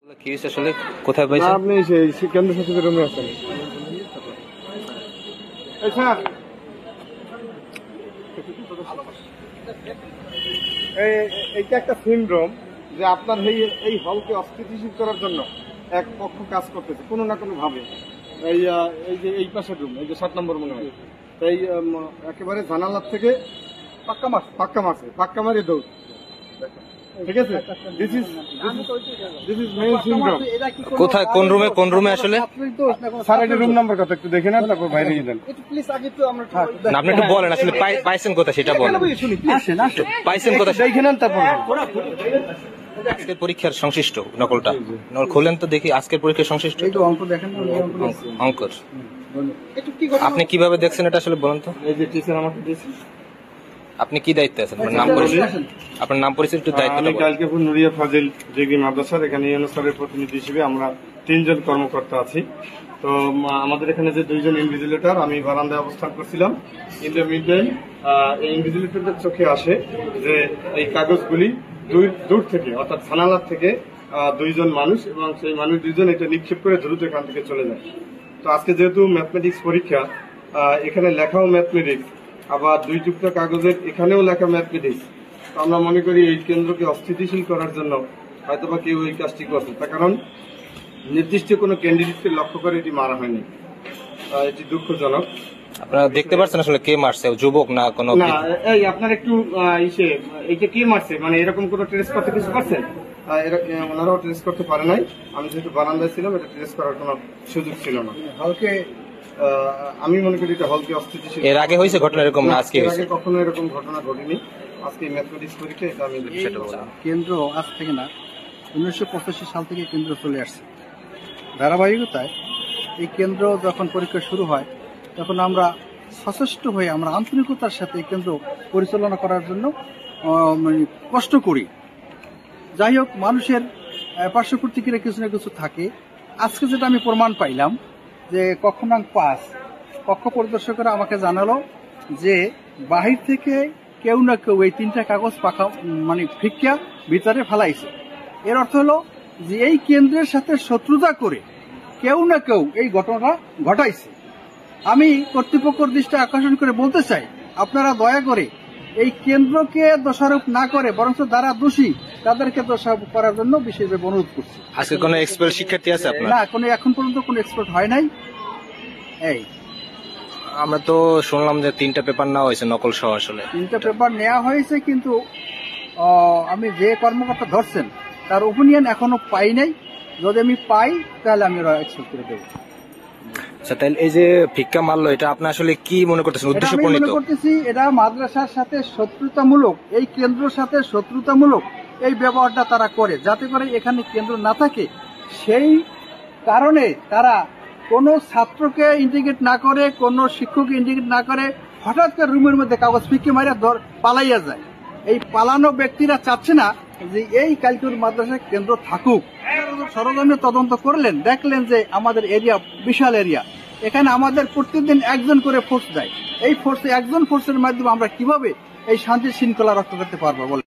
কি হয়েছে আসলে? কোথায় পাইছেন? আপনি সেই কেন্দ্র সচিবের রুমে আছেন। এইটা একটা সিনড্রোম যে আপনার এই হলকে অস্থিতিশীল করার জন্য এক পক্ষ কাজ করতেছে কোনো না কোনো ভাবে। এই যে এই পাশের রুম, এই যে 7 নম্বর মনে হয়, তাই একেবারে জানালার থেকে পাক্কা মারে দৌড়। ঠিক আছে, দিস ইজ মেইন সিনড্রোম। কোথায়, কোন রুমে আসলে? স্যার এটা রুম নাম্বার কত একটু দেখে নেন, তারপর বাইরে গিয়ে দেন। না, আপনি একটু বলেন আসলে পাইছেন কোথায় সেটা বলেন। পাইছেন কোথায় দেখে নেন তারপর। আজকের পরীক্ষার সংশ্লিষ্ট নকলটা খোলেন তো দেখি। আজকের পরীক্ষার সংশ্লিষ্ট অঙ্ক দেখেন, অঙ্কর আপনি কিভাবে দেখছেন এটা আসলে বলেন তো। এই যে টিচার আমাকে দিয়েছে। আপনি কি দায়িত্বে আছেন? আপনার নাম পরিচয় একটু দায়িত্ব। আমি কালকেপুর নুরিয়া ফাজিল ডিগ্রি মাদ্রাসার এখানে ইউনুস স্যারের প্রতিনিধি হিসেবে আমরা 3 জন কর্মকর্তা আছি। তো আমাদের এখানে যে 2 জন ইনভিজিলেটর, আমি বারান্দায় অবস্থান করছিলাম। ইন দ্য মিড টাইম এই ইনভিজিলেটরদের চোখে আসে যে এই কাগজগুলি দূর থেকে, অর্থাৎ জানালার থেকে 2 জন মানুষ, এবং সেই মানুষ 2 জন এটা নিক্ষেপ করে দ্রুত এখান থেকে চলে যায়। তো আজকে যেহেতু ম্যাথমেটিক্স পরীক্ষা, এখানে লেখাও ম্যাথমেটিক্স, আবার 2 টুকরা কাগজের এখানেও লেখা ম্যাথমেটিক্স। তো আমরা মনে করি এই কেন্দ্রকে অস্থিতিশীল করার জন্য হয়তোবা কেউ এই কাজটি করছে, তার কারণ নির্দিষ্ট কোনো ক্যান্ডিডেটকে লক্ষ্য করে এটি মারা হয়নি। এটি দুঃখজনক। আপনারা দেখতে পাচ্ছেন আসলে কে মারছে, যুবক না কোনো? না, এই আপনার একটু এইটা কে মারছে মানে এরকম কোনো ট্রেস করতে কিছু পারছেন? ওনারাও ট্রেস করতে পারে নাই। আমি যেহেতু বারান্দায় ছিলাম, এটা ট্রেস করার কোনো সুযোগ ছিল না। হলকে আমি মনে করি এটা হলকে অস্থিতিশীল। এর আগে হয়েছে ঘটনা এরকম না? আজকে এর আগে কখনো এরকম ঘটনা ঘটেনি। আজকে ম্যাথমেটিক্স পরীক্ষা, এটা আমি সেটা বললাম। কেন্দ্র আজ থেকে না, 1985 সাল থেকে কেন্দ্র চলে আসছে। ধারাবাহিকতায় এই কেন্দ্র যখন পরীক্ষা শুরু হয়, তখন আমরা সচেষ্ট হয়ে আমরা আন্তরিকতার সাথে এই কেন্দ্র পরিচালনা করার জন্য কষ্ট করি। যাই হোক, মানুষের পার্শ্ব প্রতিক্রিয়া কিছু না কিছু থাকে। আজকে যেটা আমি প্রমাণ পাইলাম যে কক্ষ নং 5 কক্ষ পরিদর্শকরা আমাকে জানালো যে বাহির থেকে কেউ না কেউ এই 3টা কাগজ ফিক্কা ভিতরে ফেলাইছে। এর অর্থ হলো যে এই কেন্দ্রের সাথে শত্রুতা করে কেউ না কেউ এই ঘটনাটা ঘটাইছে। আমি কর্তৃপক্ষের দৃষ্টি আকর্ষণ করে বলতে চাই, আপনারা দয়া করে এই কেন্দ্রকে দোষারোপ না করে বরঞ্চ যারা দোষী তাদেরকে দোষারোপ করার জন্য বিশেষভাবে অনুরোধ করছি। আজকে কোনো এক্সপার্ট শিক্ষার্থী আছে আপনার? না, কোনো এখন পর্যন্ত কোনো এক্সপার্ট হয় নাই। এই আমরা তো শুনলাম যে 3টা পেপার নেওয়া হয়েছে নকল সহ। আসলে 3টা পেপার নেওয়া হয়েছে, কিন্তু আমি যে কর্মকর্তা ধরছেন তার ওপিনিয়ন এখনো পাই নাই। যদি আমি পাই তাহলে আমি এক্সপোর্ট করে দেবো। আচ্ছা, তাহলে এই যে ভিক্ষা মারলো, এটা আপনি আসলে কি মনে করতেছেন? উদ্দেশ্য প্রণীত মনে করতেছি এটা মাদ্রাসার সাথে শত্রুতামূলক, এই কেন্দ্রের সাথে শত্রুতামূলক এই ব্যবহারটা তারা করে, যাতে করে এখানে কেন্দ্র না থাকে। সেই কারণে তারা কোনো ছাত্রকে ইন্ডিকেট না করে, কোনো শিক্ষককে ইন্ডিকেট না করে হঠাৎ করে রুমের মধ্যে কাগজ ফিকে মারে পালাইয়া যায়। এই পালানো ব্যক্তিরা চাচ্ছে না যে এই কালকুর মাদ্রাসা কেন্দ্র থাকুক। সরজমিনে তদন্ত করলেন, দেখলেন যে আমাদের এরিয়া বিশাল এরিয়া, এখানে আমাদের প্রতিদিন 1 জন করে ফোর্স দেয়। এই ফোর্সে 1 জন ফোর্সের মাধ্যমে আমরা কিভাবে এই শান্তি শৃঙ্খলা রক্ষা করতে পারবো বলে